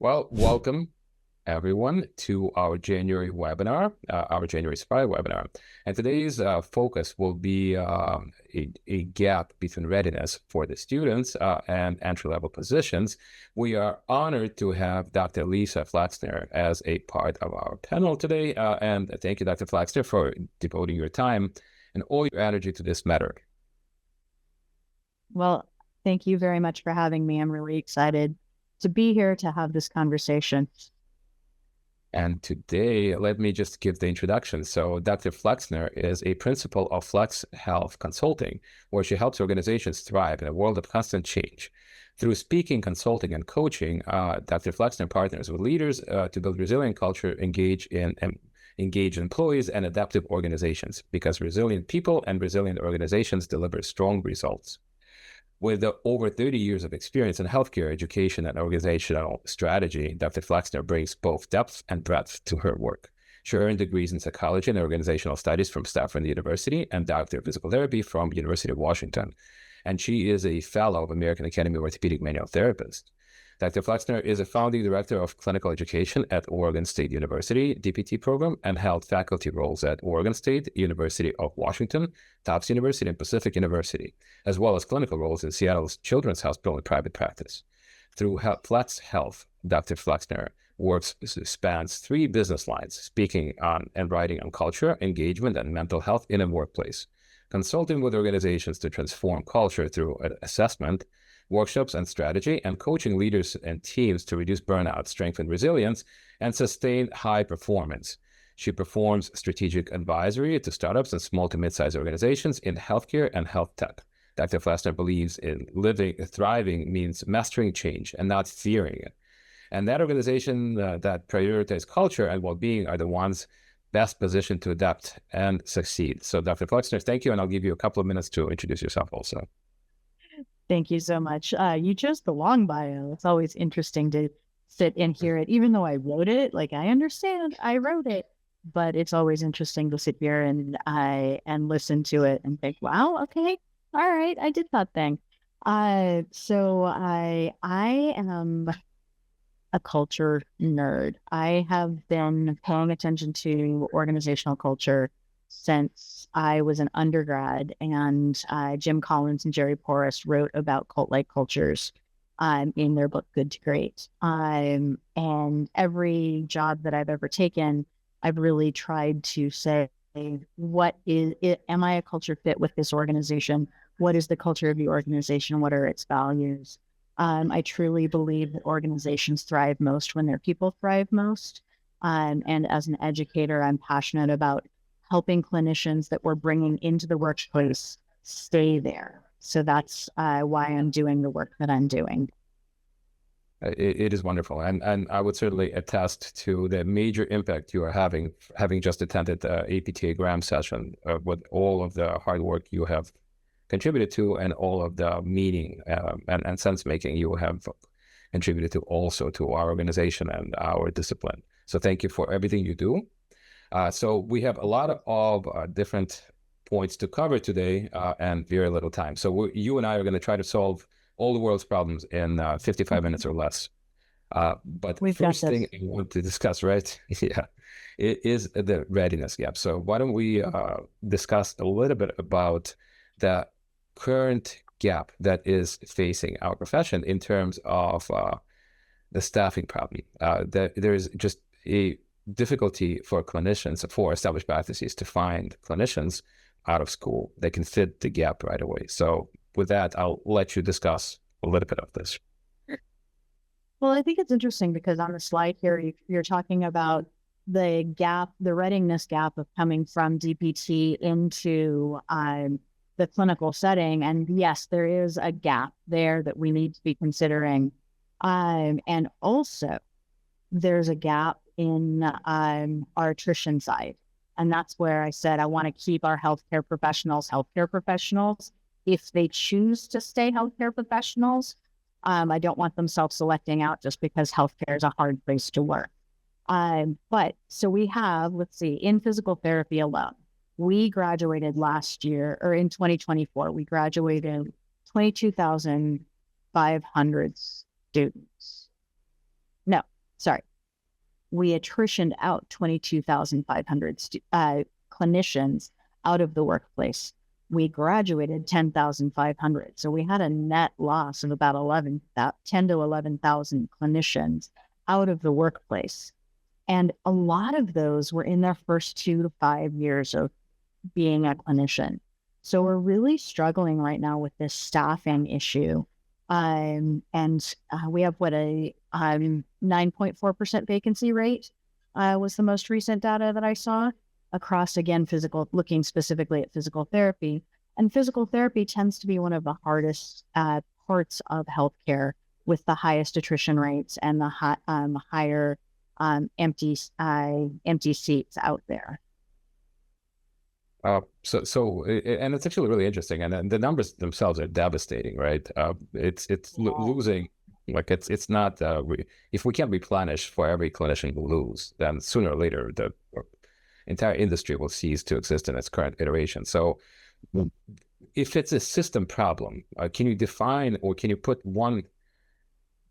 Well, welcome everyone to our January webinar, our January Spy webinar. And today's focus will be a gap between readiness for the students and entry-level positions. We are honored to have Dr. Lisa Flexner as a part of our panel today. And thank you, Dr. Flexner, for devoting your time and all your energy to this matter. Well, thank you very much for having me. I'm really excited to be here to have this conversation. And today, let me just give the introduction. So Dr. Flexner is a principal of Flex Health Consulting, where she helps organizations thrive in a world of constant change. Through speaking, consulting, and coaching, Dr. Flexner partners with leaders to build resilient culture, engage employees and adaptive organizations, because resilient people and resilient organizations deliver strong results. With over 30 years of experience in healthcare, education, and organizational strategy, Dr. Flexner brings both depth and breadth to her work. She earned degrees in psychology and organizational studies from Stanford University and Doctor of Physical Therapy from University of Washington. And she is a fellow of American Academy of Orthopedic Manual Therapists. Dr. Flexner is a founding director of clinical education at Oregon State University DPT program and held faculty roles at Oregon State, University of Washington, Tufts University, and Pacific University, as well as clinical roles in Seattle's Children's Hospital and private practice. Through Flex Health, Dr. Flexner spans three business lines, speaking on and writing on culture, engagement, and mental health in a workplace, consulting with organizations to transform culture through assessment, workshops and strategy, and coaching leaders and teams to reduce burnout, strengthen resilience, and sustain high performance. She performs strategic advisory to startups and small to mid-sized organizations in healthcare and health tech. Dr. Flexner believes in thriving means mastering change and not fearing it. And that organization that prioritize culture and well-being are the ones best positioned to adapt and succeed. So Dr. Flexner, thank you. And I'll give you a couple of minutes to introduce yourself also. Thank you so much. You chose the long bio. It's always interesting to sit and hear it, even though I wrote it. Like, I understand I wrote it, but it's always interesting to sit here and listen to it and think, wow, okay, all right, I did that thing. So I am a culture nerd. I have been paying attention to organizational culture since I was an undergrad, and Jim Collins and Jerry Porras wrote about cult-like cultures in their book, Good to Great. And every job that I've ever taken, I've really tried to say, what is it? Am I a culture fit with this organization? What is the culture of the organization? What are its values? I truly believe that organizations thrive most when their people thrive most. And as an educator, I'm passionate about helping clinicians that we're bringing into the workplace stay there. So that's why I'm doing the work that I'm doing. It is wonderful. And I would certainly attest to the major impact you are having just attended the APTA Graham session with all of the hard work you have contributed to and all of the meaning and sense making you have contributed to also to our organization and our discipline. So thank you for everything you do. So we have a lot of different points to cover today and very little time. So you and I are going to try to solve all the world's problems in 55 minutes or less. But first thing I want to discuss, right? Yeah, it is the readiness gap. So why don't we discuss a little bit about the current gap that is facing our profession in terms of the staffing problem. There is just a difficulty for clinicians, for established practices, to find clinicians out of school that can fit the gap right away. So with that, I'll let you discuss a little bit of this. Well, I think it's interesting because on the slide here, you're talking about the gap, the readiness gap of coming from DPT into the clinical setting. And yes, there is a gap there that we need to be considering. And also, there's a gap in our attrition side. And that's where I said I want to keep our healthcare professionals. If they choose to stay healthcare professionals, I don't want them self-selecting out just because healthcare is a hard place to work. But so we have, let's see, in physical therapy alone, we graduated last year, or in 2024, we graduated 22,500 students. No, sorry. We attritioned out 22,500 clinicians out of the workplace. We graduated 10,500. So we had a net loss of about 10 to 11,000 clinicians out of the workplace. And a lot of those were in their first 2 to 5 years of being a clinician. So we're really struggling right now with this staffing issue. And we have a 9.4% vacancy rate was the most recent data that I saw across, again, looking specifically at physical therapy. And physical therapy tends to be one of the hardest parts of healthcare, with the highest attrition rates and the higher empty seats out there. And it's actually really interesting, and the numbers themselves are devastating, right? Losing, like it's not. If we can't replenish for every clinician we lose, then sooner or later the entire industry will cease to exist in its current iteration. So, if it's a system problem, can you define, or can you put one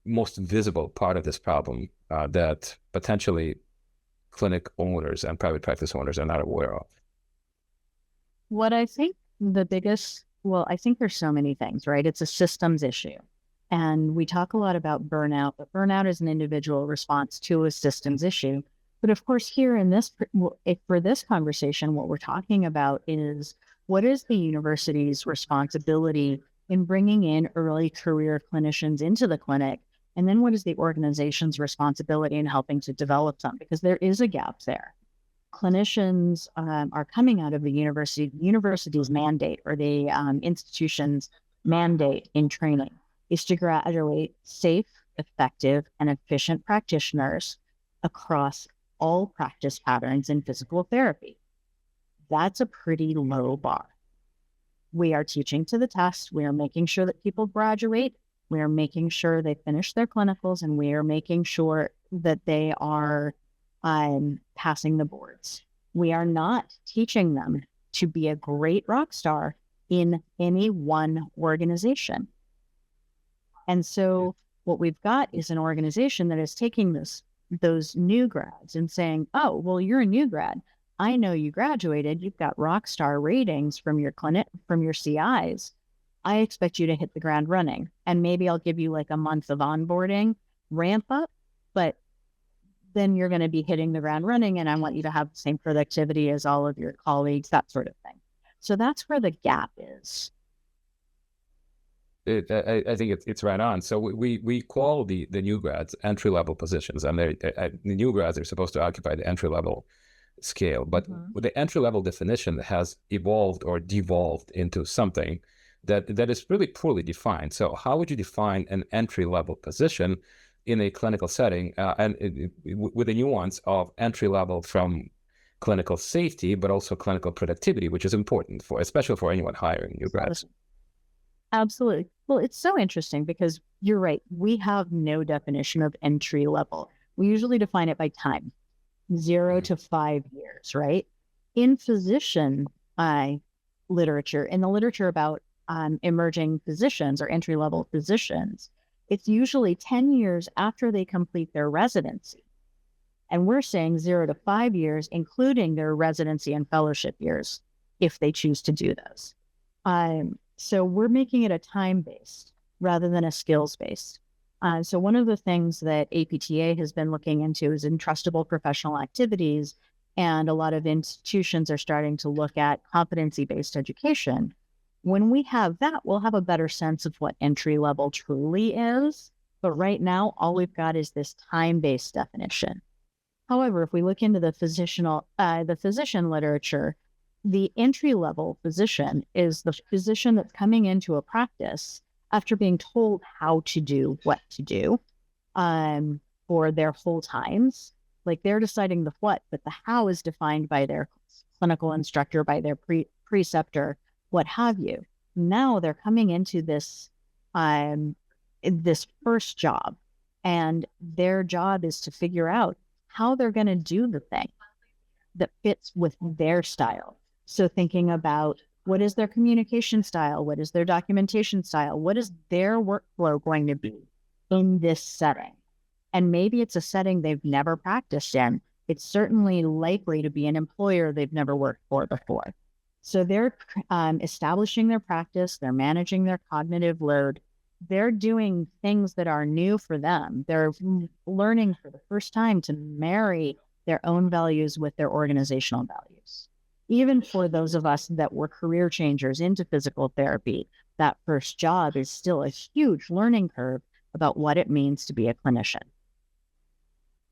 most visible part of this problem that potentially clinic owners and private practice owners are not aware of? What I think I think there's so many things, right? It's a systems issue. And we talk a lot about burnout, but burnout is an individual response to a systems issue. But of course, here in this, for this conversation, what we're talking about is, what is the university's responsibility in bringing in early career clinicians into the clinic? And then what is the organization's responsibility in helping to develop them? Because there is a gap there. Clinicians are coming out of the university's mandate, or the institution's mandate in training, is to graduate safe, effective, and efficient practitioners across all practice patterns in physical therapy. That's a pretty low bar. We are teaching to the test. We are making sure that people graduate. We are making sure they finish their clinicals, and we are making sure that they are passing the boards. We are not teaching them to be a great rock star in any one organization. And so what we've got is an organization that is taking those new grads and saying, oh, well, you're a new grad. I know you graduated. You've got rock star ratings from your clinic, from your CIs. I expect you to hit the ground running. And maybe I'll give you like a month of onboarding, ramp up, but then you're going to be hitting the ground running, and I want you to have the same productivity as all of your colleagues, that sort of thing. So that's where the gap is. I think it's right on. So we call the new grads entry-level positions, and the new grads are supposed to occupy the entry-level scale. But the entry-level definition has evolved or devolved into something that is really poorly defined. So how would you define an entry-level position in a clinical setting, with the nuance of entry level from clinical safety, but also clinical productivity, which is important especially for anyone hiring new grads? Absolutely. Well, it's so interesting because you're right. We have no definition of entry level. We usually define it by time, 0 to 5 years, right? In physician literature, in the literature about emerging physicians or entry level physicians, it's usually 10 years after they complete their residency. And we're saying 0 to 5 years, including their residency and fellowship years, if they choose to do those. So we're making it a time-based rather than a skills-based. So one of the things that APTA has been looking into is entrustable professional activities, and a lot of institutions are starting to look at competency-based education. When we have that, we'll have a better sense of what entry level truly is. But right now, all we've got is this time-based definition. However, if we look into the physician literature, the entry level physician is the physician that's coming into a practice after being told how to do what to do for their whole times. Like, they're deciding the what, but the how is defined by their clinical instructor, by their preceptor, what have you. Now they're coming into this first job, and their job is to figure out how they're going to do the thing that fits with their style. So thinking about, what is their communication style? What is their documentation style? What is their workflow going to be in this setting? And maybe it's a setting they've never practiced in. It's certainly likely to be an employer they've never worked for before. So they're establishing their practice, they're managing their cognitive load, they're doing things that are new for them. They're learning for the first time to marry their own values with their organizational values. Even for those of us that were career changers into physical therapy, that first job is still a huge learning curve about what it means to be a clinician.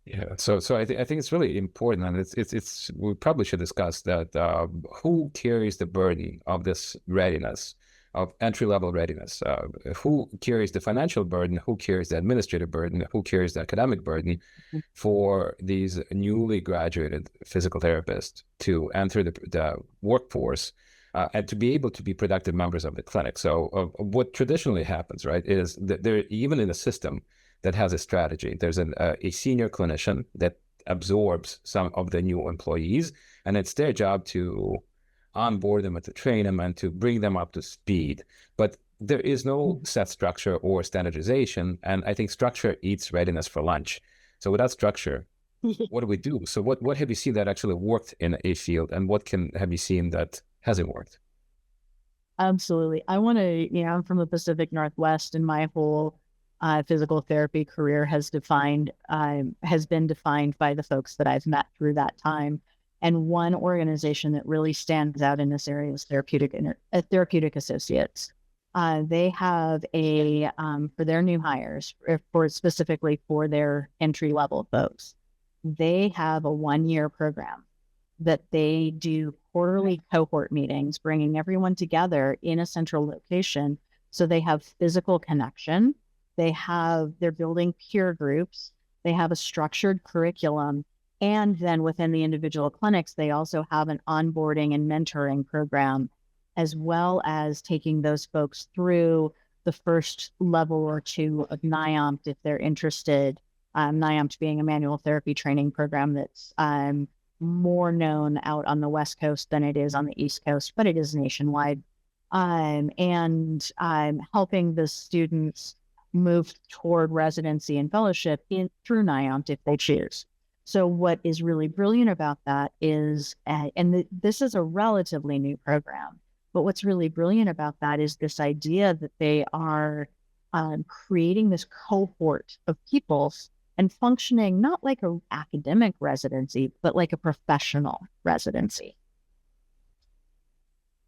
Yeah, so I think it's really important, and it's we probably should discuss that who carries the burden of this readiness, of entry-level readiness? Who carries the financial burden? Who carries the administrative burden? Who carries the academic burden for these newly graduated physical therapists to enter the workforce and to be able to be productive members of the clinic? So what traditionally happens, right, is that they're even in a system that has a strategy. There's a senior clinician that absorbs some of the new employees, and it's their job to onboard them and to train them and to bring them up to speed. But there is no set structure or standardization, and I think structure eats readiness for lunch. So without structure, what do we do? So what have you seen that actually worked in a field, and what have you seen that hasn't worked? Absolutely. I want to, I'm from the Pacific Northwest, and my whole physical therapy career has been defined by the folks that I've met through that time. And one organization that really stands out in this area is Therapeutic Associates. They have for their new hires, specifically for their entry level folks, they have a 1-year program that they do quarterly cohort meetings, bringing everyone together in a central location. So they have physical connection. They're building peer groups. They have a structured curriculum. And then within the individual clinics, they also have an onboarding and mentoring program, as well as taking those folks through the first level or two of NIOMPT if they're interested. NIOMPT being a manual therapy training program that's more known out on the West Coast than it is on the East Coast, but it is nationwide. And helping the students move toward residency and fellowship through NIOMPT if they choose. So what is really brilliant about that is, this is a relatively new program, but what's really brilliant about that is this idea that they are creating this cohort of people and functioning not like an academic residency, but like a professional residency.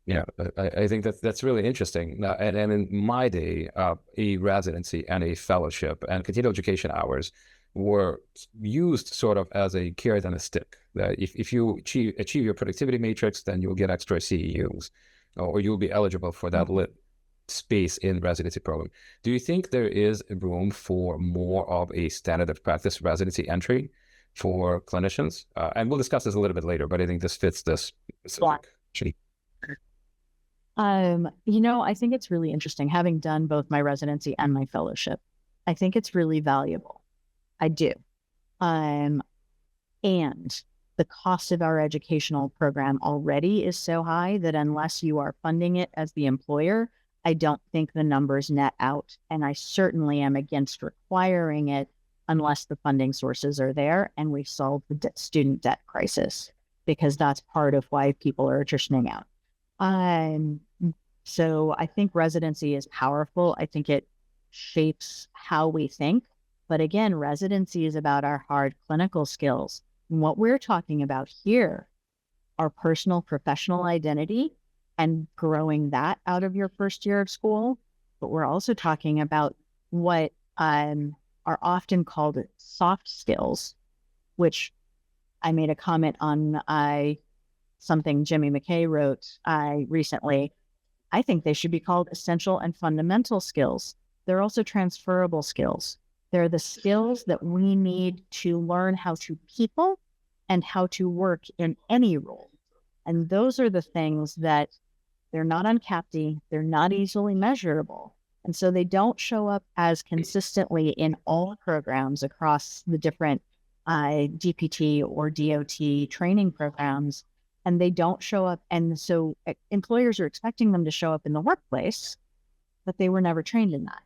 Yeah, I think that's really interesting. And in my day, a residency and a fellowship and continual education hours were used sort of as a carrot and a stick. That if you achieve your productivity matrix, then you'll get extra CEUs, or you'll be eligible for that lit space in residency program. Do you think there is room for more of a standard of practice residency entry for clinicians? And we'll discuss this a little bit later, but I think this fits this specific. I think it's really interesting, having done both my residency and my fellowship. I think it's really valuable. I do. And the cost of our educational program already is so high that unless you are funding it as the employer, I don't think the numbers net out. And I certainly am against requiring it unless the funding sources are there and we've solved the student debt crisis, because that's part of why people are transitioning out. So I think residency is powerful. I think it shapes how we think. But again, residency is about our hard clinical skills. And what we're talking about here are personal professional identity and growing that out of your first year of school. But we're also talking about what are often called soft skills, which I made a comment on something Jimmy McKay wrote recently. I think they should be called essential and fundamental skills. They're also transferable skills. They're the skills that we need to learn how to people and how to work in any role. And those are the things that they're not uncapped, they're not easily measurable. And so they don't show up as consistently in all programs across the different DPT or DOT training programs. And they don't show up. And so employers are expecting them to show up in the workplace, but they were never trained in that.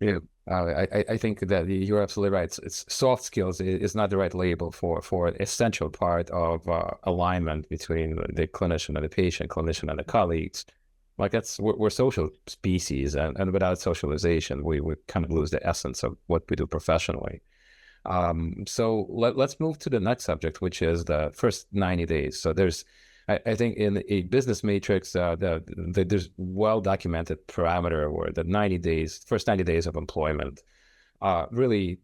Yeah, I think that you're absolutely right. It's soft skills is not the right label for an essential part of alignment between the clinician and the patient, clinician and the colleagues. Like we're social species, and without socialization, we kind of lose the essence of what we do professionally. So let's move to the next subject, which is the first 90 days. So I think in a business matrix, there's well-documented parameter where the first 90 days of employment really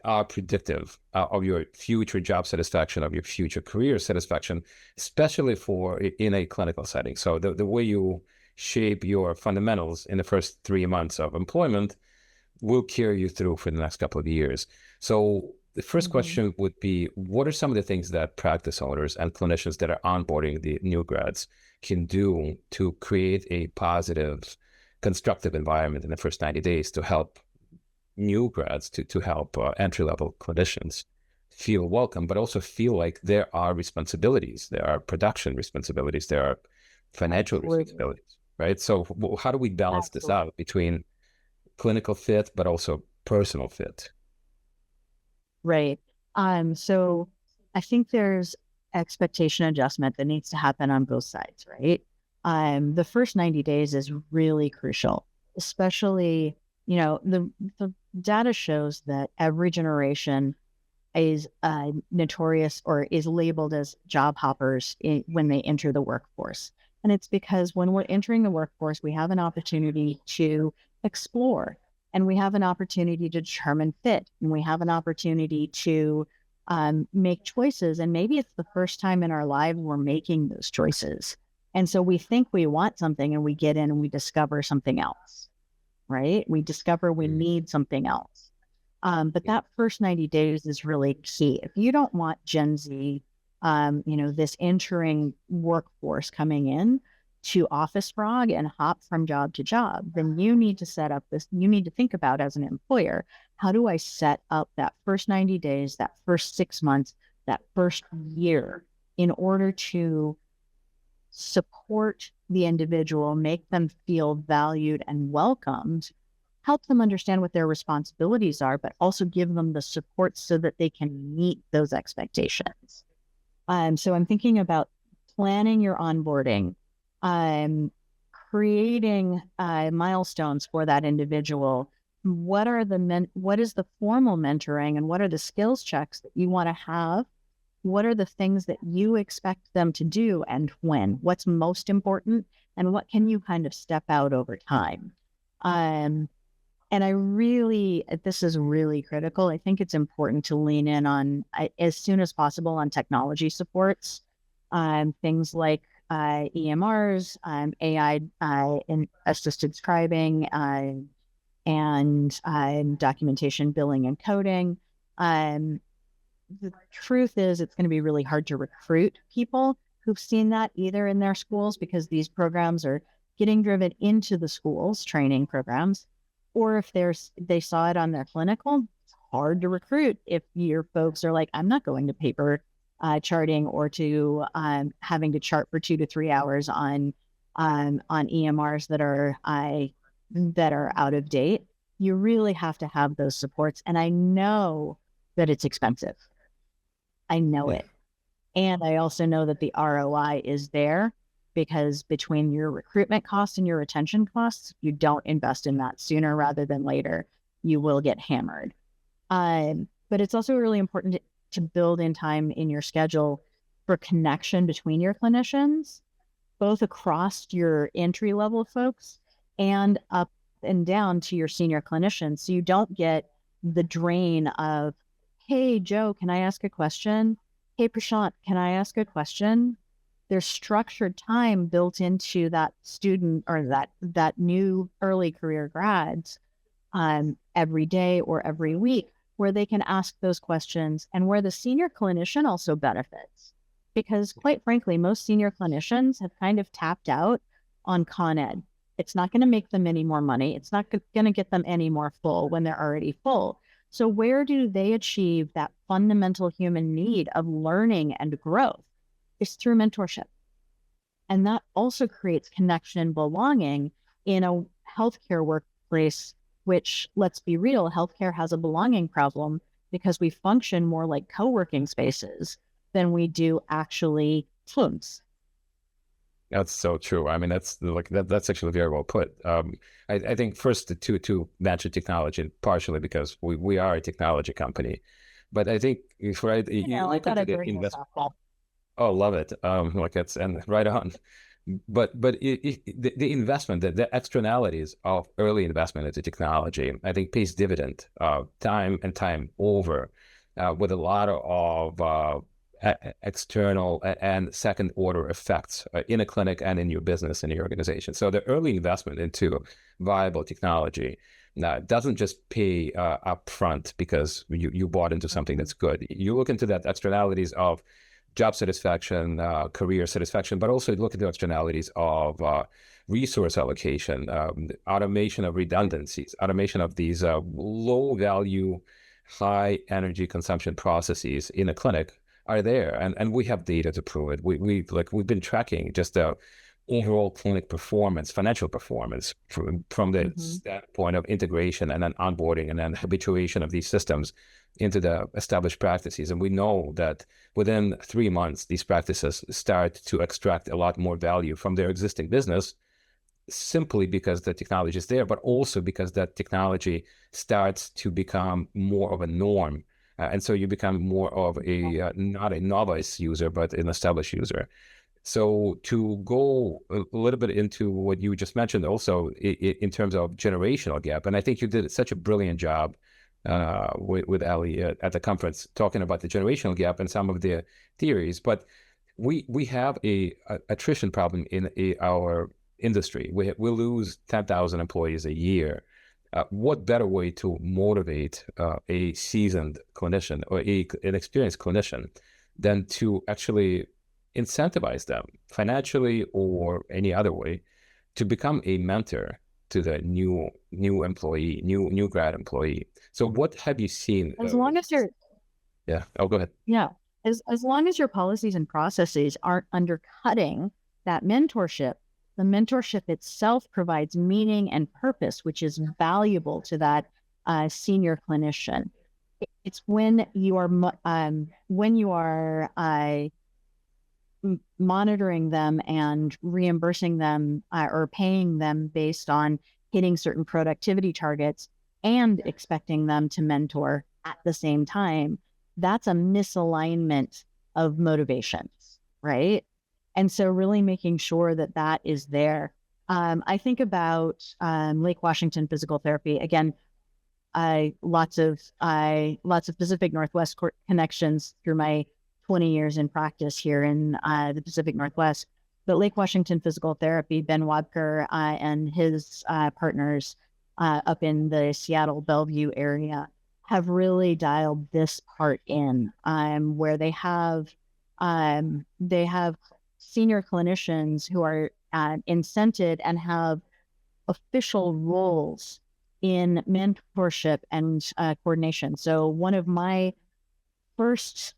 are predictive of your future job satisfaction, of your future career satisfaction, especially in a clinical setting. So the way you shape your fundamentals in the first 3 months of employment will carry you through for the next couple of years. So the first question would be, what are some of the things that practice owners and clinicians that are onboarding the new grads can do to create a positive, constructive environment in the first 90 days to help new grads, to help entry-level clinicians feel welcome, but also feel like there are responsibilities, there are production responsibilities, there are financial responsibilities, right? So how do we balance this out between clinical fit, but also personal fit? Right. So I think there's expectation adjustment that needs to happen on both sides, right? The first 90 days is really crucial, especially, the data shows that every generation is notorious or is labeled as job hoppers when they enter the workforce. And it's because when we're entering the workforce, we have an opportunity to explore, and we have an opportunity to determine fit, and we have an opportunity to make choices. And maybe it's the first time in our life we're making those choices. And so we think we want something, and we get in and we discover something else, right? We discover we need something else. But that first 90 days is really key. If you don't want Gen Z, this entering workforce coming in to office frog and hop from job to job, then you need to think about, as an employer, how do I set up that first 90 days, that first 6 months, that first year, in order to support the individual, make them feel valued and welcomed, help them understand what their responsibilities are, but also give them the support so that they can meet those expectations. So I'm thinking about planning your onboarding, creating milestones for that individual. What is the formal mentoring, and what are the skills checks that you want to have? What are the things that you expect them to do, and when? What's most important, and what can you kind of step out over time? And this is really critical. I think it's important to lean in on, as soon as possible, on technology supports, things like EMRs, AI assisted scribing, and documentation, billing, and coding. The truth is, it's going to be really hard to recruit people who've seen that either in their schools, because these programs are getting driven into the schools, training programs, or if they saw it on their clinical. It's hard to recruit if your folks are like, I'm not going to paper charting, or to having to chart for 2 to 3 hours on EMRs that are out of date. You really have to have those supports. And I know that it's expensive. I know it. And I also know that the ROI is there, because between your recruitment costs and your retention costs, you don't invest in that sooner rather than later, you will get hammered. But it's also really important to build in time in your schedule for connection between your clinicians, both across your entry-level folks and up and down to your senior clinicians, so you don't get the drain of, hey, Joe, can I ask a question? Hey, Prashant, can I ask a question? There's structured time built into that student, or that new early career grads, every day or every week, where they can ask those questions, and where the senior clinician also benefits. Because quite frankly, most senior clinicians have kind of tapped out on Con Ed. It's not going to make them any more money. It's not going to get them any more full when they're already full. So where do they achieve that fundamental human need of learning and growth? Is through mentorship. And that also creates connection and belonging in a healthcare workplace which, let's be real, healthcare has a belonging problem because we function more like co-working spaces than we do actually teams. That's so true. I mean, that's actually very well put. I think first to mention technology, partially because we are a technology company, but I think right, you I look thought into I'd the bring this investment. up. Oh, love it. Like that's and right on. But the investment, the externalities of early investment into technology, I think pays dividend time and time over, with a lot of external and second order effects in a clinic and in your business and your organization. So the early investment into viable technology doesn't just pay upfront because you bought into something that's good. You look into that externalities of job satisfaction, career satisfaction, but also look at the externalities of resource allocation, automation of redundancies, automation of these low value, high energy consumption processes in a clinic are there. And we have data to prove it. We've been tracking just the overall clinic performance, financial performance from the standpoint of integration and then onboarding and then habituation of these systems into the established practices. And we know that within 3 months, these practices start to extract a lot more value from their existing business, simply because the technology is there, but also because that technology starts to become more of a norm. And so you become more of a, not a novice user, but an established user. So to go a little bit into what you just mentioned also in terms of generational gap, and I think you did such a brilliant job with Ali at the conference talking about the generational gap and some of the theories, but we have a attrition problem in our industry. We lose 10,000 employees a year. What better way to motivate a seasoned clinician or an experienced clinician than to actually incentivize them financially or any other way to become a mentor to the new employee, new grad employee. So what have you seen? As long as you're Yeah. Oh, go ahead. Yeah. As long as your policies and processes aren't undercutting that mentorship, the mentorship itself provides meaning and purpose, which is valuable to that senior clinician. It's when you are monitoring them and reimbursing them or paying them based on hitting certain productivity targets and expecting them to mentor at the same time. That's a misalignment of motivations, right? And so really making sure that that is there. I think about Lake Washington Physical Therapy. Again, lots of Pacific Northwest connections through my 20 years in practice here in the Pacific Northwest. But Lake Washington Physical Therapy, Ben Wabker and his partners up in the Seattle Bellevue area have really dialed this part in, where they have senior clinicians who are incented and have official roles in mentorship and coordination. So one of my first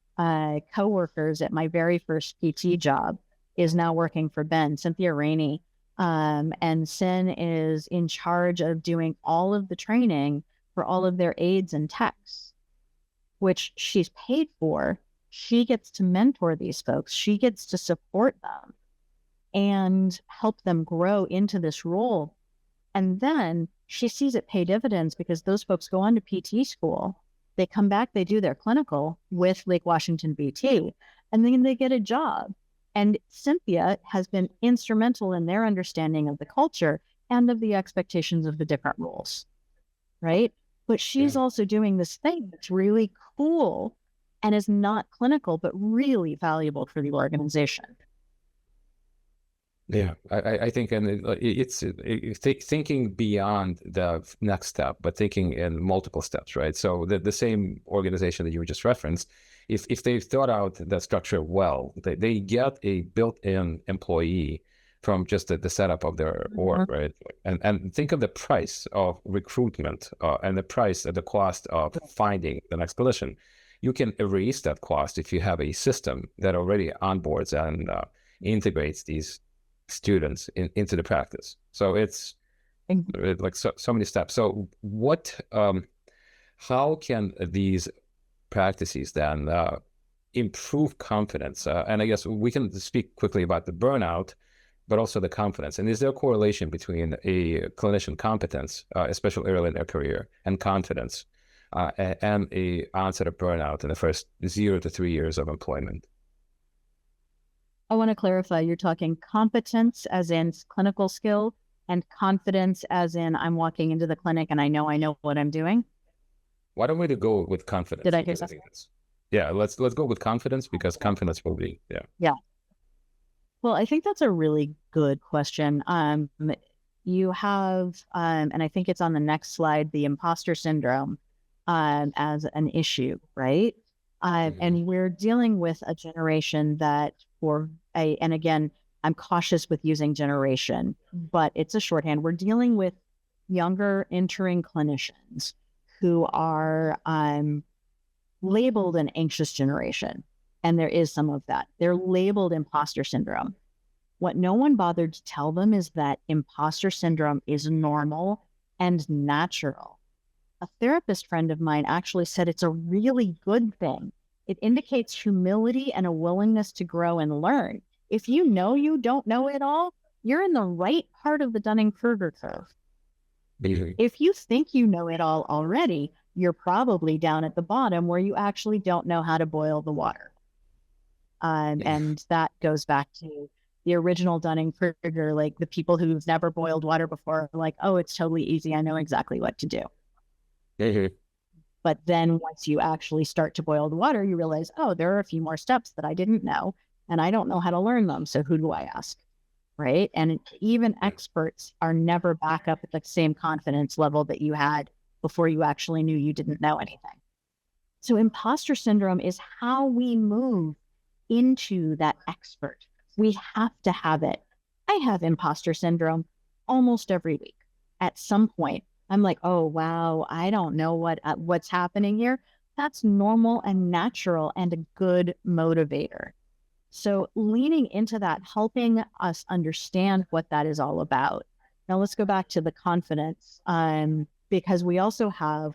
coworkers at my very first PT job is now working for Ben, Cynthia Rainey. And Sin is in charge of doing all of the training for all of their aides and techs, which she's paid for. She gets to mentor these folks. She gets to support them and help them grow into this role. And then she sees it pay dividends because those folks go on to PT school. They come back, they do their clinical with Lake Washington BT, and then they get a job. And Cynthia has been instrumental in their understanding of the culture and of the expectations of the different roles, right? But she's also doing this thing that's really cool and is not clinical, but really valuable for the organization. Yeah, I think, and it's thinking beyond the next step, but thinking in multiple steps, right? So the same organization that you just referenced, if they've thought out the structure well, they get a built-in employee from just the setup of their org, right? And think of the price of recruitment and the cost of finding the next clinician. You can erase that cost if you have a system that already onboards and integrates these students into the practice. So it's like so many steps. So how can these practices then improve confidence? And I guess we can speak quickly about the burnout, but also the confidence. And is there a correlation between a clinician competence, especially early in their career, and confidence, and a onset of burnout in the first 0 to 3 years of employment? I want to clarify, you're talking competence as in clinical skill and confidence as in I'm walking into the clinic and I know what I'm doing. Why don't we go with confidence? Did I hear something? Yeah, let's go with confidence, because confidence will be, Yeah. Well, I think that's a really good question. You have, and I think it's on the next slide, the imposter syndrome as an issue, right? And we're dealing with a generation that and again, I'm cautious with using generation, but it's a shorthand. We're dealing with younger entering clinicians who are labeled an anxious generation. And there is some of that. They're labeled imposter syndrome. What no one bothered to tell them is that imposter syndrome is normal and natural. A therapist friend of mine actually said it's a really good thing. It indicates humility and a willingness to grow and learn. If you know you don't know it all, you're in the right part of the Dunning-Kruger curve. If you think you know it all already, you're probably down at the bottom where you actually don't know how to boil the water. And that goes back to the original Dunning-Kruger, like the people who've never boiled water before, like, oh, it's totally easy. I know exactly what to do. But then once you actually start to boil the water, you realize, oh, there are a few more steps that I didn't know, and I don't know how to learn them. So who do I ask? Right. And even experts are never back up at the same confidence level that you had before you actually knew you didn't know anything. So imposter syndrome is how we move into that expert. We have to have it. I have imposter syndrome almost every week. At some point, I'm like, oh, wow, I don't know what's happening here. That's normal and natural and a good motivator. So leaning into that, helping us understand what that is all about. Now let's go back to the confidence, because we also have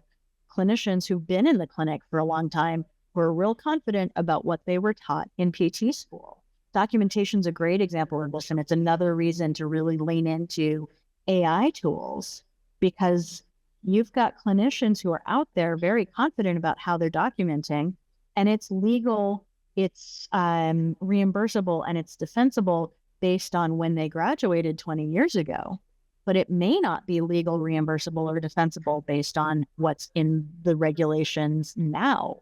clinicians who've been in the clinic for a long time who are real confident about what they were taught in PT school. Documentation is a great example of this, and it's another reason to really lean into AI tools, because you've got clinicians who are out there very confident about how they're documenting, and it's legal, it's reimbursable, and it's defensible based on when they graduated 20 years ago. But it may not be legal, reimbursable, or defensible based on what's in the regulations now.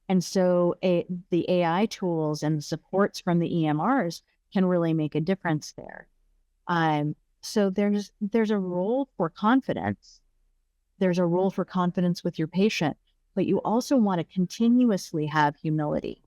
And so the AI tools and the supports from the EMRs can really make a difference there. So there's a role for confidence. There's a role for confidence with your patient, but you also want to continuously have humility.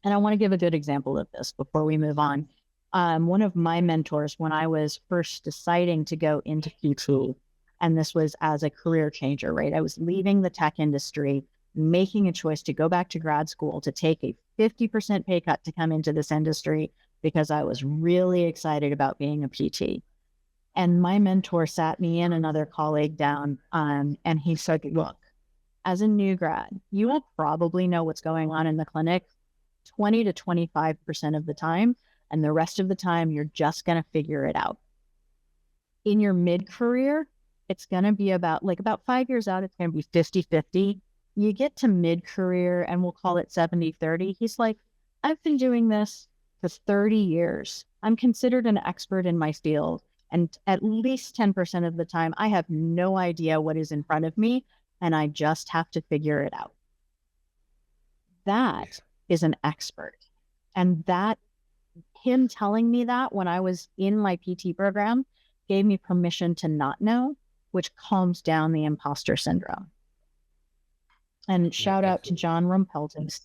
And I want to give a good example of this before we move on. One of my mentors, when I was first deciding to go into PT, and this was as a career changer, right? I was leaving the tech industry, making a choice to go back to grad school, to take a 50% pay cut to come into this industry because I was really excited about being a PT. And my mentor sat me and another colleague down, and he said, look, as a new grad, you will probably know what's going on in the clinic 20 to 25% of the time. And the rest of the time, you're just going to figure it out. In your mid-career, it's going to be about 5 years out, it's going to be 50-50. You get to mid-career and we'll call it 70-30. He's like, I've been doing this for 30 years. I'm considered an expert in my field. And at least 10% of the time, I have no idea what is in front of me, and I just have to figure it out. That is an expert. And that, him telling me that when I was in my PT program, gave me permission to not know, which calms down the imposter syndrome. And shout out to John Rumpeltis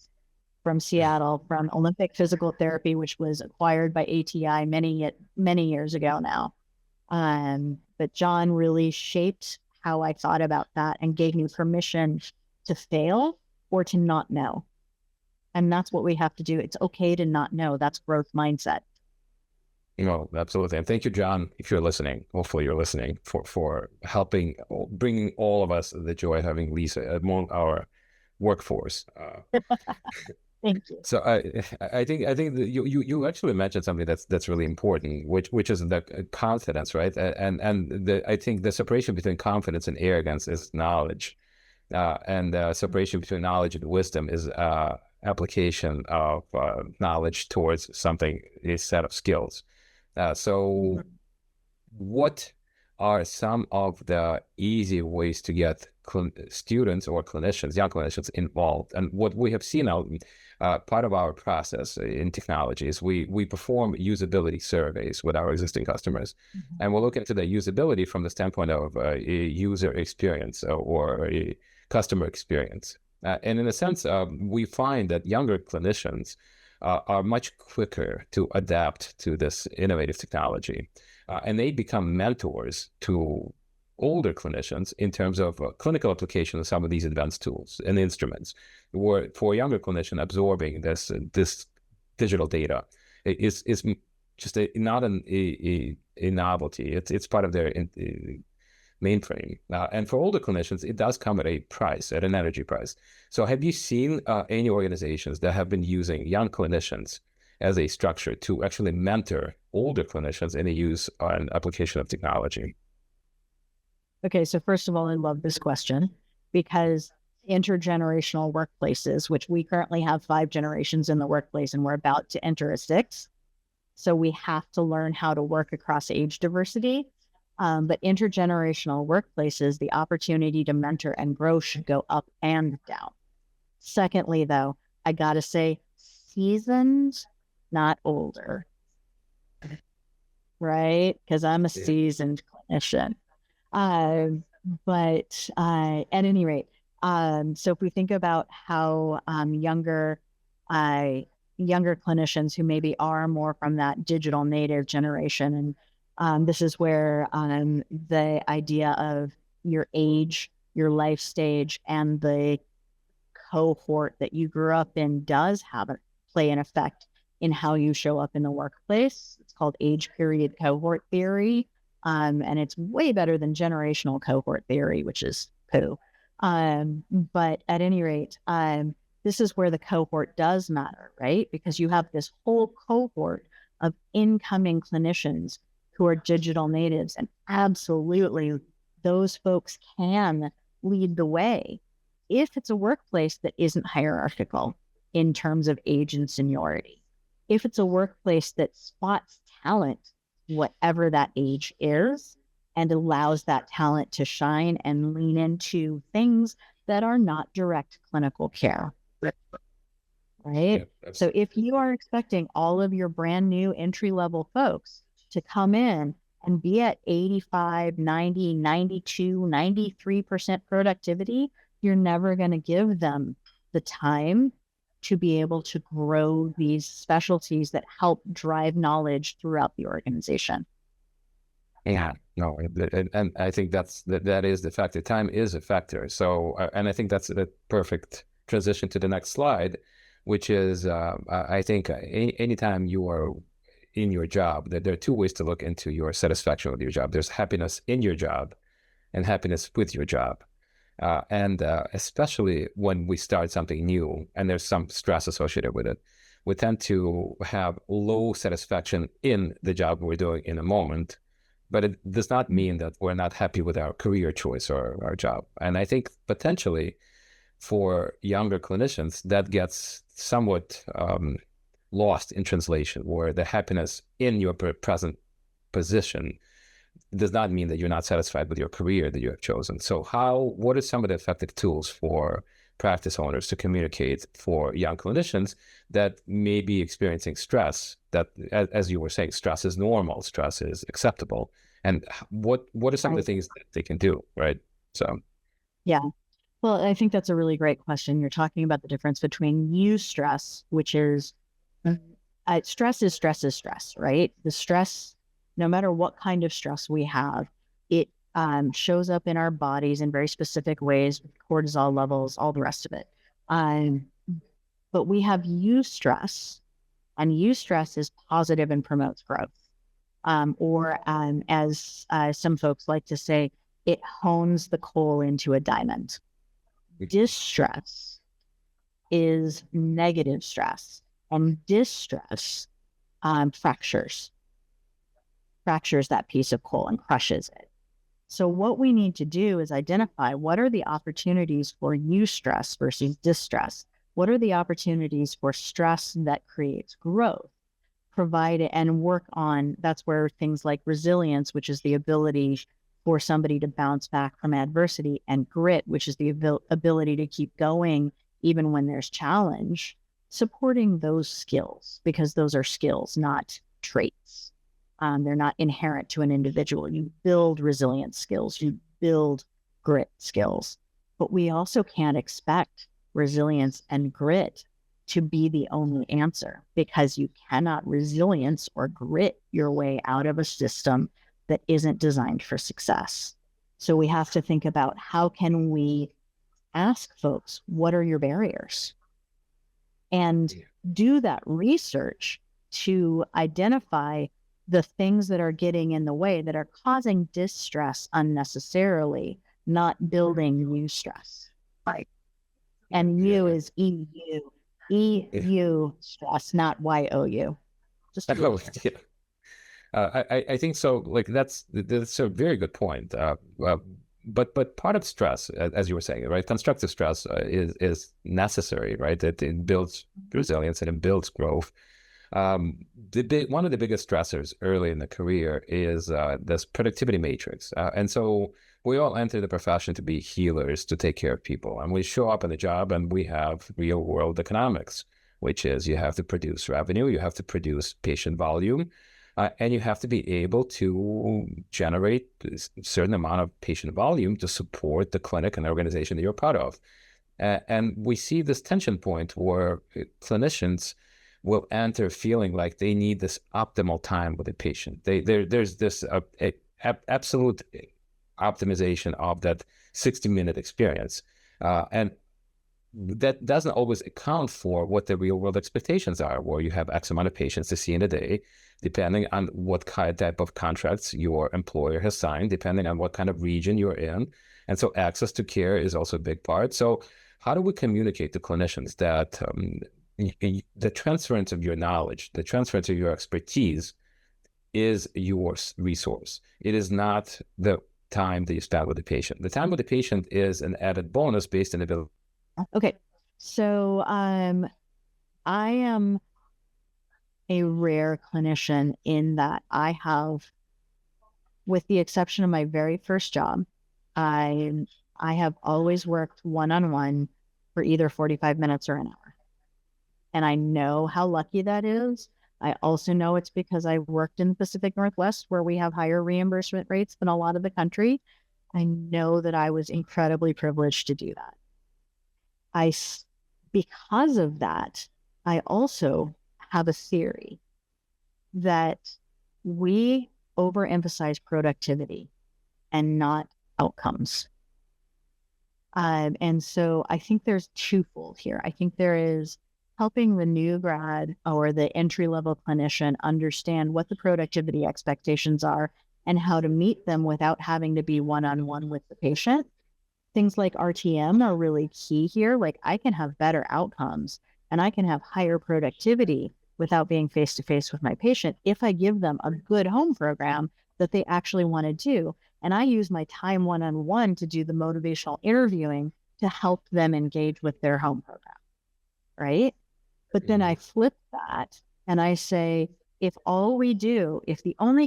from Seattle, from Olympic Physical Therapy, which was acquired by ATI many years ago now. But John really shaped how I thought about that and gave me permission to fail or to not know. And that's what we have to do. It's okay to not know. That's growth mindset. No, absolutely. And thank you, John, if you're listening. Hopefully you're listening for helping, bringing all of us the joy of having Lisa among our workforce. Thank you. So I think that you actually mentioned something that's really important, which is the confidence, right? I think the separation between confidence and arrogance is knowledge, and the separation between knowledge and wisdom is application of knowledge towards something, a set of skills. So what are some of the easy ways to get students or clinicians, young clinicians, involved? And what we have seen now, part of our process in technology is we perform usability surveys with our existing customers, and we'll look into the usability from the standpoint of a user experience or a customer experience. And in a sense, we find that younger clinicians are much quicker to adapt to this innovative technology. And they become mentors to older clinicians in terms of clinical application of some of these advanced tools and instruments. Or for a younger clinician, absorbing this digital data is just not a novelty. It's part of their mainframe. And for older clinicians, it does come at a price, at an energy price. So have you seen any organizations that have been using young clinicians as a structure to actually mentor older clinicians in the use and application of technology? Okay, so first of all, I love this question because intergenerational workplaces, which we currently have 5 generations in the workplace and we're about to enter a 6th. So we have to learn how to work across age diversity. But intergenerational workplaces, the opportunity to mentor and grow should go up and down. Secondly, though, I got to say seasoned, not older, right? Because I'm a seasoned clinician. But at any rate, so if we think about how younger clinicians who maybe are more from that digital native generation, and this is where the idea of your age, your life stage, and the cohort that you grew up in does play an effect in how you show up in the workplace. It's called age period cohort theory. And it's way better than generational cohort theory, which is poo. But at any rate, this is where the cohort does matter, right? Because you have this whole cohort of incoming clinicians who are digital natives, and absolutely those folks can lead the way if it's a workplace that isn't hierarchical in terms of age and seniority. If it's a workplace that spots talent, whatever that age is, and allows that talent to shine and lean into things that are not direct clinical care. Right? Yeah, so if you are expecting all of your brand new entry-level folks to come in and be at 85, 90, 92, 93% productivity, you're never going to give them the time to be able to grow these specialties that help drive knowledge throughout the organization. Yeah, no, and I think that is the factor. Time is a factor. So, and I think that's a perfect transition to the next slide, which is, I think anytime you are in your job, that there are 2 ways to look into your satisfaction with your job. There's happiness in your job and happiness with your job. And especially when we start something new and there's some stress associated with it, we tend to have low satisfaction in the job we're doing in a moment, but it does not mean that we're not happy with our career choice or our job. And I think potentially for younger clinicians, that gets somewhat lost in translation, where the happiness in your present position does not mean that you're not satisfied with your career that you have chosen. So what are some of the effective tools for practice owners to communicate for young clinicians that may be experiencing stress, that, as you were saying, stress is normal, stress is acceptable? And what are some of the things that they can do, right? So, yeah. Well, I think that's a really great question. You're talking about the difference between eustress, which is stress is stress, right? The stress, no matter what kind of stress we have, it shows up in our bodies in very specific ways, cortisol levels, all the rest of it. But we have eustress, and eustress is positive and promotes growth. or as some folks like to say, it hones the coal into a diamond. Distress is negative stress, and distress fractures that piece of coal and crushes it. So what we need to do is identify what are the opportunities for eustress versus distress. What are the opportunities for stress that creates growth? Provide it and work on, that's where things like resilience, which is the ability for somebody to bounce back from adversity, and grit, which is the ability to keep going even when there's challenge, supporting those skills, because those are skills, not traits. They're not inherent to an individual. You build resilience skills, you build grit skills, but we also can't expect resilience and grit to be the only answer, because you cannot resilience or grit your way out of a system that isn't designed for success. So we have to think about, how can we ask folks, what are your barriers? And do that research to identify the things that are getting in the way, that are causing distress unnecessarily, not building eustress. Right. And U is EU. EU stress, not YOU. Just I think so. Like that's a very good point. But part of stress, as you were saying, right? Constructive stress is necessary, right? It builds resilience and it builds growth. One of the biggest stressors early in the career is this productivity matrix, and so we all enter the profession to be healers, to take care of people, and we show up in the job and we have real world economics, which is you have to produce revenue, you have to produce patient volume. And you have to be able to generate a certain amount of patient volume to support the clinic and the organization that you're part of. And we see this tension point where clinicians will enter feeling like they need this optimal time with the patient. There's this absolute optimization of that 60-minute experience. And that doesn't always account for what the real world expectations are, where you have X amount of patients to see in a day, depending on what type of contracts your employer has signed, depending on what kind of region you're in. And so access to care is also a big part. So how do we communicate to clinicians that the transference of your knowledge, the transference of your expertise is your resource? It is not the time that you spend with the patient. The time with the patient is an added bonus based on ability. Okay, so I am a rare clinician in that I have, with the exception of my very first job, I have always worked one-on-one for either 45 minutes or an hour. And I know how lucky that is. I also know it's because I worked in the Pacific Northwest, where we have higher reimbursement rates than a lot of the country. I know that I was incredibly privileged to do that. Because of that, I also have a theory that we overemphasize productivity and not outcomes. And so I think there's twofold here. I think there is helping the new grad or the entry-level clinician understand what the productivity expectations are and how to meet them without having to be one-on-one with the patient. Things like RTM are really key here. Like, I can have better outcomes and I can have higher productivity without being face-to-face with my patient if I give them a good home program that they actually want to do. And I use my time one-on-one to do the motivational interviewing to help them engage with their home program, right? But then I flip that and I say, if the only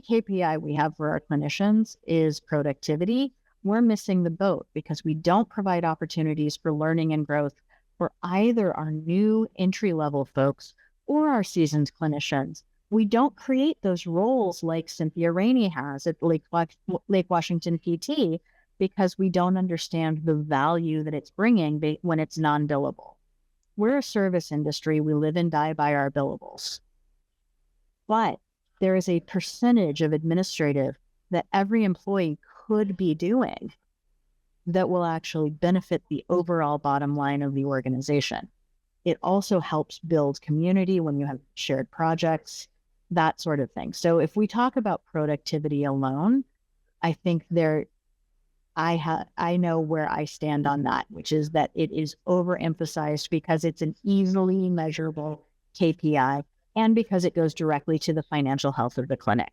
KPI we have for our clinicians is productivity, we're missing the boat, because we don't provide opportunities for learning and growth for either our new entry-level folks or our seasoned clinicians. We don't create those roles like Cynthia Rainey has at Lake Washington PT, because we don't understand the value that it's bringing when it's non-billable. We're a service industry. We live and die by our billables. But there is a percentage of administrative that every employee could be doing that will actually benefit the overall bottom line of the organization. It also helps build community when you have shared projects. that sort of thing. So if we talk about productivity alone, I think I know where I stand on that, which is that it is overemphasized because it's an easily measurable KPI and because it goes directly to the financial health of the clinic.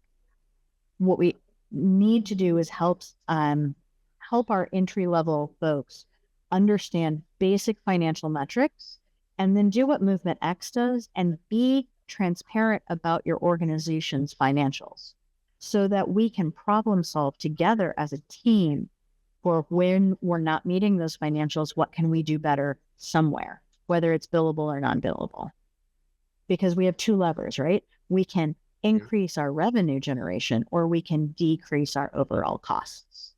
What we need to do is help our entry-level folks understand basic financial metrics and then do what Movement X does and be transparent about your organization's financials so that we can problem solve together as a team for when we're not meeting those financials, what can we do better somewhere, whether it's billable or non-billable? Because we have two levers, right? We can increase our revenue generation or we can decrease our overall costs.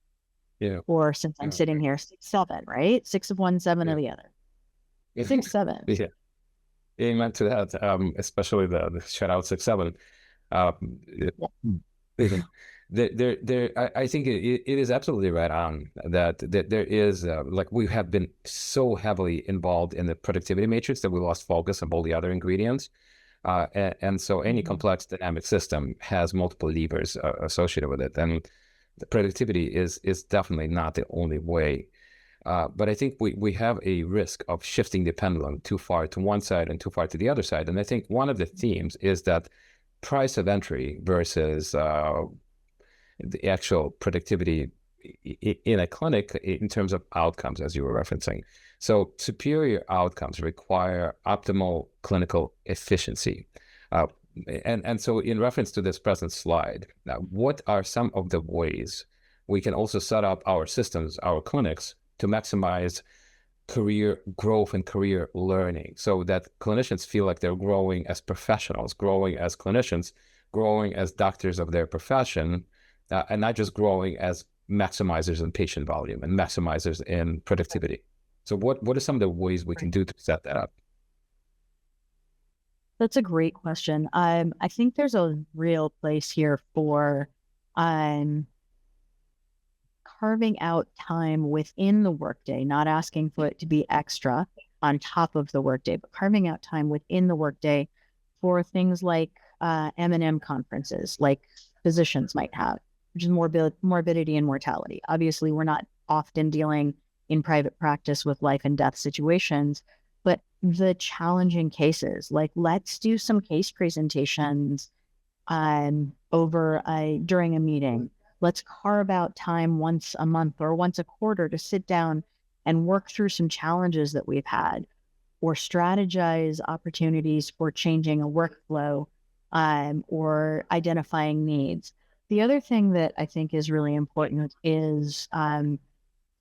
Yeah. Or since I'm sitting here, 6-7, right? 6 of one, 7 of the other. 6-7. Yeah. Amen to that. Especially the shout out 6-7. I think it is absolutely right on that there is like we have been so heavily involved in the productivity matrix that we lost focus on all the other ingredients. And so any complex dynamic system has multiple levers associated with it. And the productivity is definitely not the only way. But I think we have a risk of shifting the pendulum too far to one side and too far to the other side. And I think one of the themes is that price of entry versus the actual productivity in a clinic in terms of outcomes, as you were referencing. So superior outcomes require optimal clinical efficiency. And so in reference to this present slide, now, what are some of the ways we can also set up our systems, our clinics, to maximize career growth and career learning so that clinicians feel like they're growing as professionals, growing as clinicians, growing as doctors of their profession, and not just growing as maximizers in patient volume and maximizers in productivity. So what are some of the ways we can do to set that up? That's a great question. I think there's a real place here for carving out time within the workday, not asking for it to be extra on top of the workday, but carving out time within the workday for things like M&M conferences, like physicians might have, which is morbidity and mortality. Obviously, we're not often dealing in private practice with life and death situations, but the challenging cases, like let's do some case presentations during a meeting. Let's carve out time once a month or once a quarter to sit down and work through some challenges that we've had or strategize opportunities for changing a workflow or identifying needs. The other thing that I think is really important is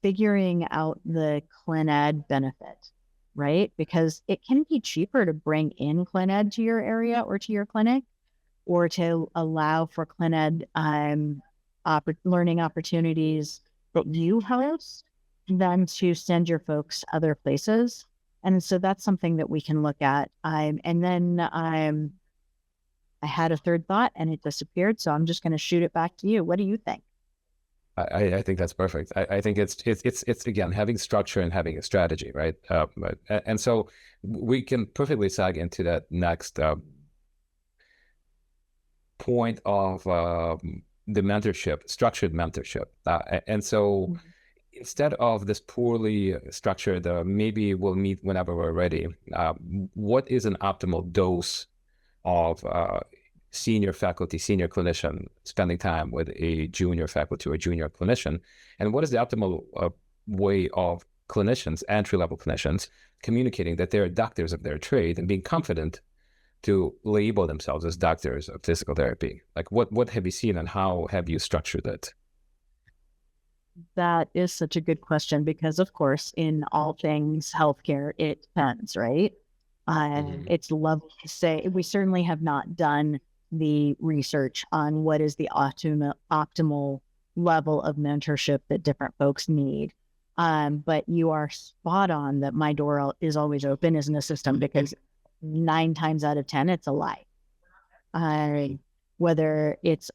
figuring out the ClinEd benefit, right? Because it can be cheaper to bring in ClinEd to your area or to your clinic, or to allow for ClinEd learning opportunities that you host than to send your folks other places. And so that's something that we can look at. And then I had a third thought and it disappeared. So I'm just going to shoot it back to you. What do you think? I think that's perfect. I think it's again, having structure and having a strategy, right? And so we can perfectly seg into that next point of the mentorship, structured mentorship. And so instead of this poorly structured, maybe we'll meet whenever we're ready, what is an optimal dose of senior faculty, senior clinician spending time with a junior faculty or junior clinician? And what is the optimal way of clinicians, entry-level clinicians, communicating that they're doctors of their trade and being confident to label themselves as doctors of physical therapy? Like what have you seen and how have you structured it? That is such a good question because, of course, in all things healthcare, it depends, right? It's lovely to say we certainly have not done the research on what is the optimal level of mentorship that different folks need. But you are spot on that my door is always open as an assistant because 9 times out of 10, it's a lie. Whether it's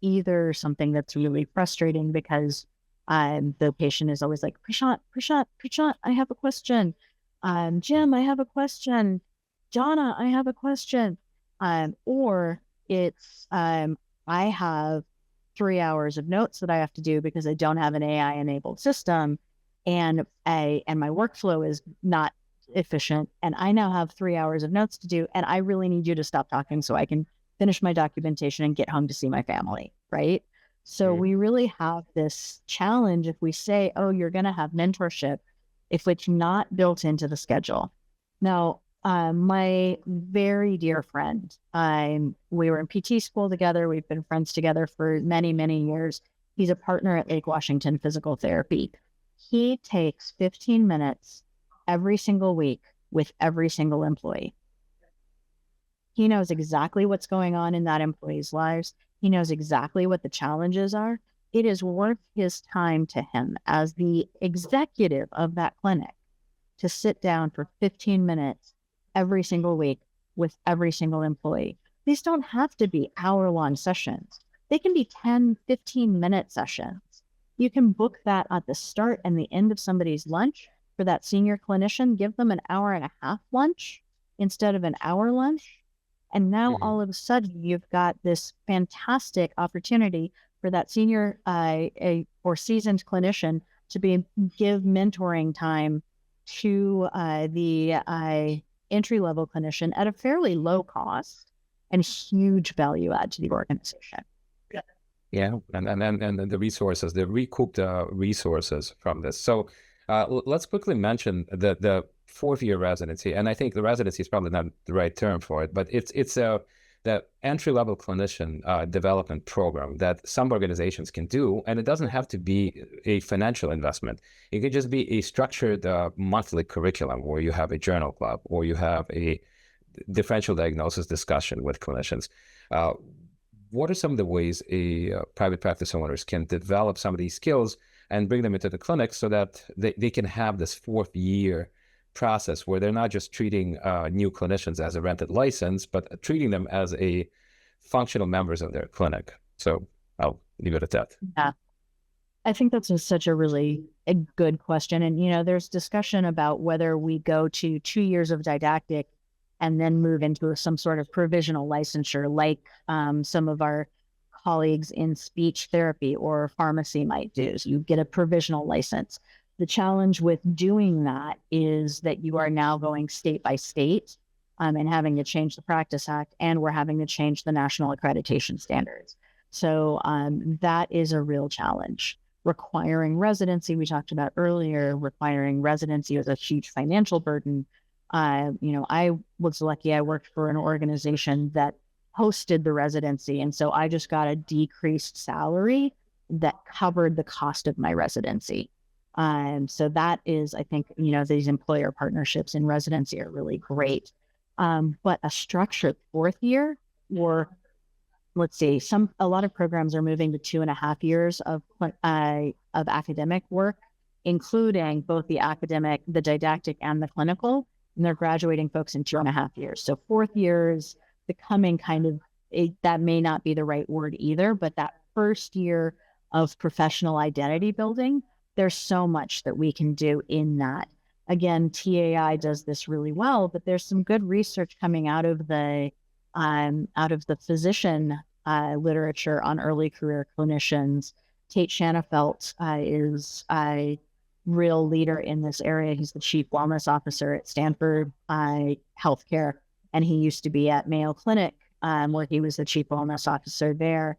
either something that's really frustrating because the patient is always like, Prashant, I have a question. Jim, I have a question. Donna, I have a question. Or it's I have 3 hours of notes that I have to do because I don't have an AI enabled system, and my workflow is not efficient, and I now have 3 hours of notes to do, and I really need you to stop talking so I can finish my documentation and get home to see my family, right? So Mhm. we really have this challenge if we say, oh, you're going to have mentorship, if it's not built into the schedule. Now, my very dear friend, we were in PT school together. We've been friends together for many, many years. He's a partner at Lake Washington Physical Therapy. He takes 15 minutes every single week with every single employee. He knows exactly what's going on in that employee's lives. He knows exactly what the challenges are. It is worth his time to him as the executive of that clinic to sit down for 15 minutes every single week with every single employee. These don't have to be hour-long sessions. They can be 10, 15-minute sessions. You can book that at the start and the end of somebody's lunch for that senior clinician. Give them an hour and a half lunch instead of an hour lunch. And now Mhm. all of a sudden, you've got this fantastic opportunity for that senior or seasoned clinician to give mentoring time to the entry level clinician at a fairly low cost and huge value add to the organization. Yeah, and the resources, the recouped resources from this. So let's quickly mention the fourth-year residency, and I think the residency is probably not the right term for it, but it's the entry-level clinician development program that some organizations can do, and it doesn't have to be a financial investment. It could just be a structured monthly curriculum where you have a journal club or you have a differential diagnosis discussion with clinicians. Uh, what are some of the ways a private practice owners can develop some of these skills and bring them into the clinic so that they can have this fourth year process where they're not just treating new clinicians as a rented license, but treating them as a functional members of their clinic? So I'll leave it at that. Yeah, I think that's such a really a good question. And, there's discussion about whether we go to 2 years of didactic and then move into some sort of provisional licensure, like some of our colleagues in speech therapy or pharmacy might do. So you get a provisional license. The challenge with doing that is that you are now going state by state and having to change the Practice Act, and we're having to change the national accreditation standards. So that is a real challenge. Requiring residency, we talked about earlier, requiring residency is a huge financial burden. I was lucky I worked for an organization that hosted the residency. And so I just got a decreased salary that covered the cost of my residency. So that is, I think, these employer partnerships in residency are really great. But a structured fourth year, or let's see, a lot of programs are moving to 2.5 years of academic work, including both the academic, the didactic, and the clinical. And they're graduating folks in 2.5 years. So fourth years becoming kind of that may not be the right word either, but that first year of professional identity building, there's so much that we can do in that. Again, TAI does this really well, but there's some good research coming out of the physician literature on early career clinicians. Tate Shanafelt is a real leader in this area. He's the chief wellness officer at Stanford Healthcare, and he used to be at Mayo Clinic, where he was the chief wellness officer there.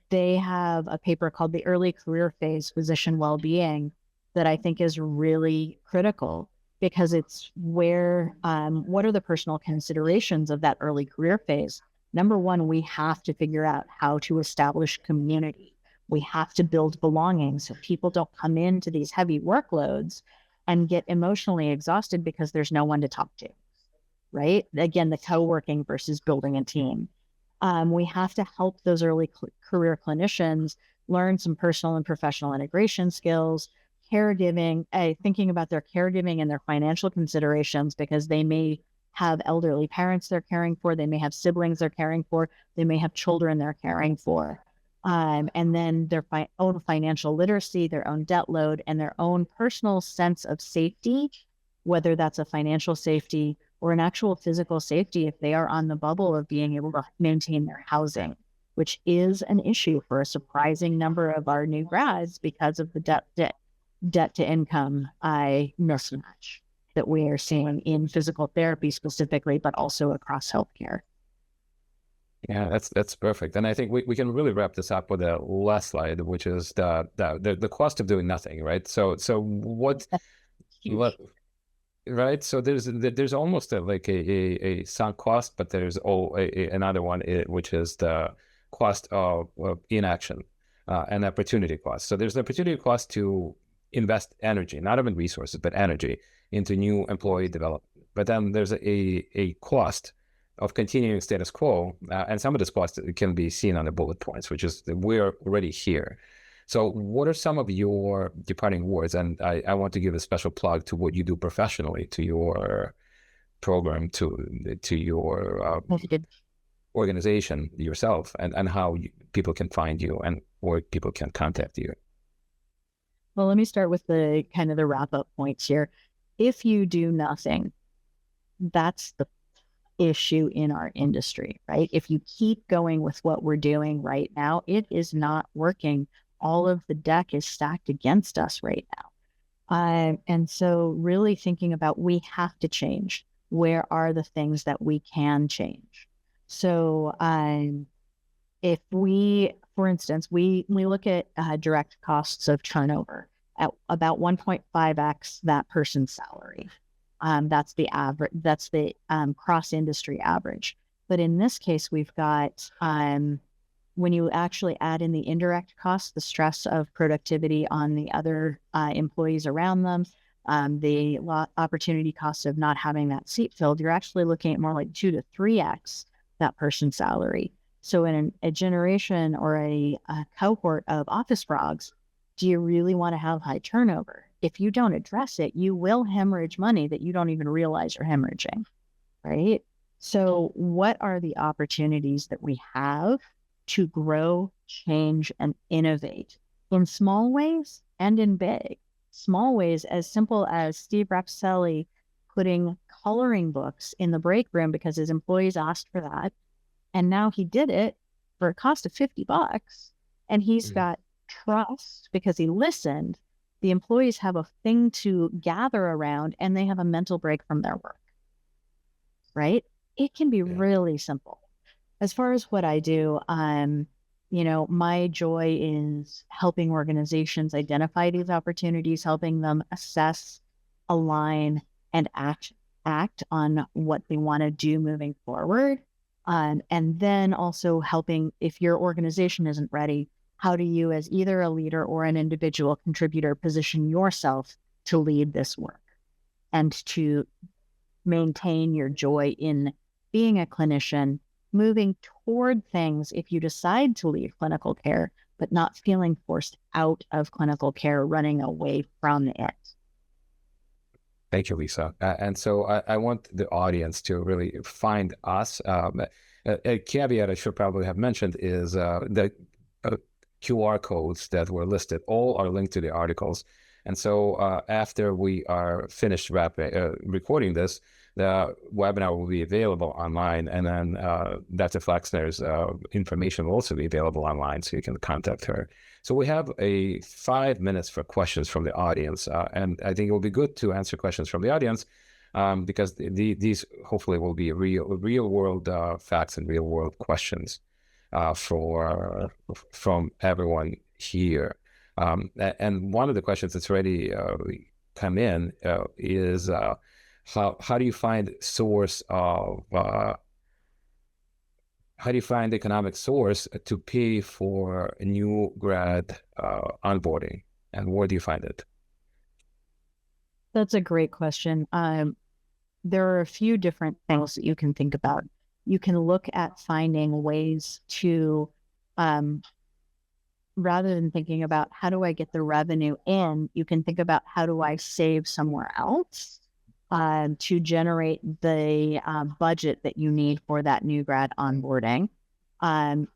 They have a paper called The Early Career Phase Physician Wellbeing that I think is really critical, because it's where, what are the personal considerations of that early career phase? Number one, we have to figure out how to establish community. We have to build belonging so people don't come into these heavy workloads and get emotionally exhausted because there's no one to talk to, right? Again, the co-working versus building a team. We have to help those early career clinicians learn some personal and professional integration skills, caregiving, thinking about their caregiving and their financial considerations, because they may have elderly parents they're caring for, they may have siblings they're caring for, they may have children they're caring for. And then their own financial literacy, their own debt load, and their own personal sense of safety, whether that's a financial safety or an actual physical safety if they are on the bubble of being able to maintain their housing, which is an issue for a surprising number of our new grads because of the debt to income mismatch that we are seeing in physical therapy specifically, but also across healthcare. Yeah, that's perfect. And I think we can really wrap this up with a last slide, which is the cost of doing nothing, right? So what right? So there's almost a sunk cost, but there's another one, which is the cost of inaction, and opportunity cost. So there's the opportunity cost to invest energy, not even resources, but energy into new employee development. But then there's a cost of continuing status quo, and some of this cost can be seen on the bullet points, which is that we're already here. So what are some of your departing words? And I want to give a special plug to what you do professionally, to your program, to your organization, yourself, and how people can find you and where people can contact you. Well, let me start with the kind of the wrap up points here. If you do nothing, that's the issue in our industry, right? If you keep going with what we're doing right now, it is not working. All of the deck is stacked against us right now. And so really thinking about, we have to change. Where are the things that we can change? So if we, for instance, we look at direct costs of turnover at about 1.5x that person's salary. That's the average, that's the cross industry average. But in this case, we've got, when you actually add in the indirect costs, the stress of productivity on the other employees around them, the opportunity cost of not having that seat filled, you're actually looking at more like 2 to 3x that person's salary. So in a generation or a cohort of office frogs, do you really want to have high turnover? If you don't address it, you will hemorrhage money that you don't even realize you're hemorrhaging, right? So what are the opportunities that we have to grow, change, and innovate in small ways and in big? Small ways as simple as Steve Rapselli putting coloring books in the break room because his employees asked for that. And now he did it for a cost of $50. And he's got trust because he listened. The employees have a thing to gather around and they have a mental break from their work, right? It can be really simple. As far as what I do, my joy is helping organizations identify these opportunities, helping them assess, align, and act on what they want to do moving forward. And then also helping, if your organization isn't ready, how do you, as either a leader or an individual contributor, position yourself to lead this work and to maintain your joy in being a clinician, moving toward things if you decide to leave clinical care, but not feeling forced out of clinical care, running away from it. Thank you, Lisa. And so I want the audience to really find us. A caveat I should probably have mentioned is the QR codes that were listed, all are linked to the articles. And so after we are finished recording this, the webinar will be available online, and then Dr. Flexner's information will also be available online, so you can contact her. So we have 5 minutes for questions from the audience, and I think it will be good to answer questions from the audience because these hopefully will be real world facts and real world questions from everyone here. And one of the questions that's already come in is how do you find economic source to pay for a new grad onboarding, and where do you find it? That's a great question. There are a few different things that you can think about. You can look at finding ways to, rather than thinking about how do I get the revenue in, you can think about how do I save somewhere else to generate the budget that you need for that new grad onboarding.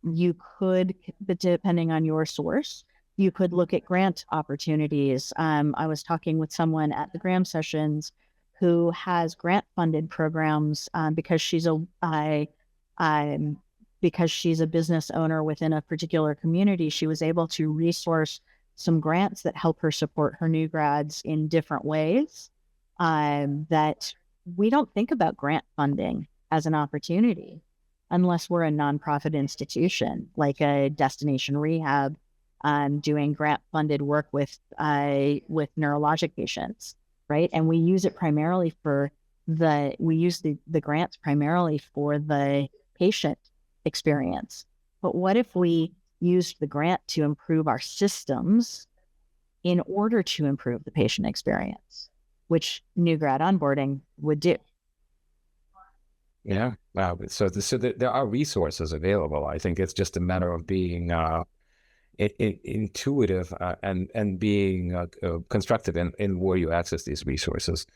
You could, but depending on your source, you could look at grant opportunities. I was talking with someone at the Graham sessions who has grant funded programs because she's because she's a business owner within a particular community. She was able to resource some grants that help her support her new grads in different ways that we don't think about grant funding as an opportunity unless we're a nonprofit institution like a destination rehab doing grant funded work with neurologic patients, right? And we use it primarily for the grants primarily for the patient experience. But what if we used the grant to improve our systems in order to improve the patient experience, which new grad onboarding would do? Yeah. Wow. So there are resources available. I think it's just a matter of being intuitive and being constructive in where you access these resources.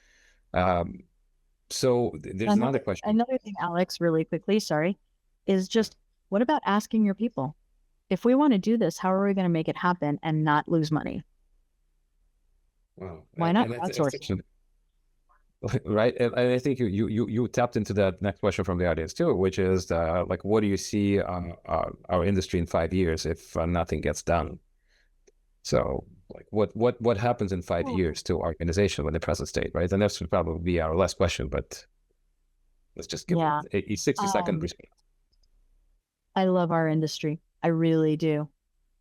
So there's another question. Another thing, Alex, really quickly, sorry, is just what about asking your people? If we want to do this, how are we going to make it happen and not lose money? Well, why not outsource? Right. And I think you tapped into that next question from the audience too, which is like, what do you see our industry in 5 years if nothing gets done? So like what happens in 5 years to our organization with the present state, right? And that's probably be our last question, but let's just give a 60-second response. I love our industry. I really do.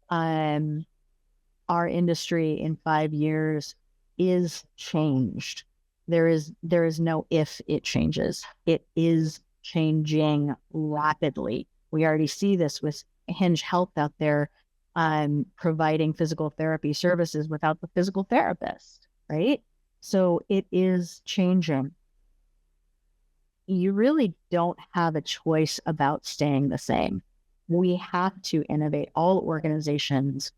Our industry in 5 years is changed. There is no if it changes. It is changing rapidly. We already see this with Hinge Health out there providing physical therapy services without the physical therapist, right? So it is changing. You really don't have a choice about staying the same. We have to innovate. All organizations,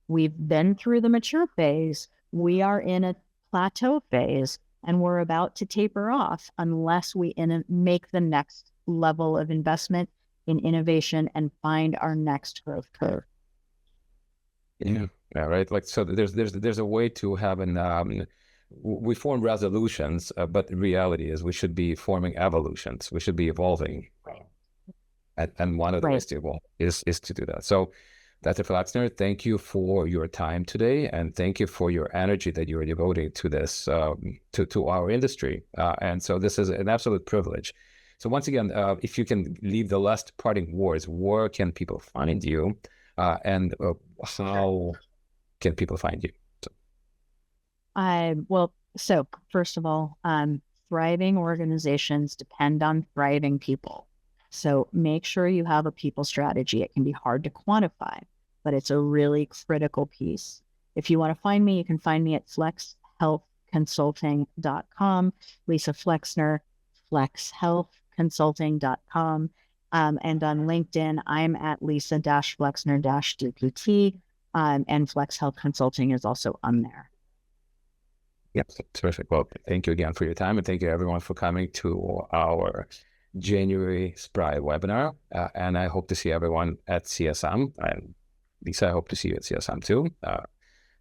we've been through the mature phase. We are in a plateau phase, and we're about to taper off unless we make the next level of investment in innovation and find our next growth curve. Yeah, right. Like, so there's a way to have we form resolutions, but the reality is we should be forming evolutions. We should be evolving. And one of the ways to evolve is to do that. So Dr. Flexner, thank you for your time today, and thank you for your energy that you're devoting to this, to our industry. And so this is an absolute privilege. So once again, if you can leave the last parting words, where can people find you, and how can people find you? So first of all, thriving organizations depend on thriving people. So make sure you have a people strategy. It can be hard to quantify, but it's a really critical piece. If you want to find me, you can find me at flexhealthconsulting.com, Lisa Flexner, flexhealthconsulting.com. And on LinkedIn, I'm at Lisa-Flexner-DPT, and Flex Health Consulting is also on there. Yep, terrific. Well, thank you again for your time, and thank you everyone for coming to our January SPRI webinar. And I hope to see everyone at CSM. And Lisa, I hope to see you at CSM too.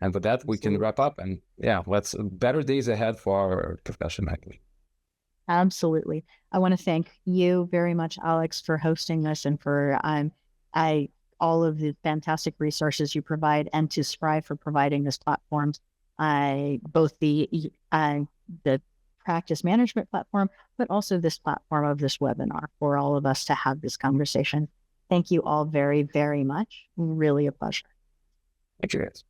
And with that, we can wrap up. And yeah, let's better days ahead for our profession. Absolutely. I want to thank you very much, Alex, for hosting this and for all of the fantastic resources you provide, and to SPRI for providing this platform. Both the practice management platform, but also this platform of this webinar for all of us to have this conversation. Thank you all very, very much. Really a pleasure. Thank you, guys.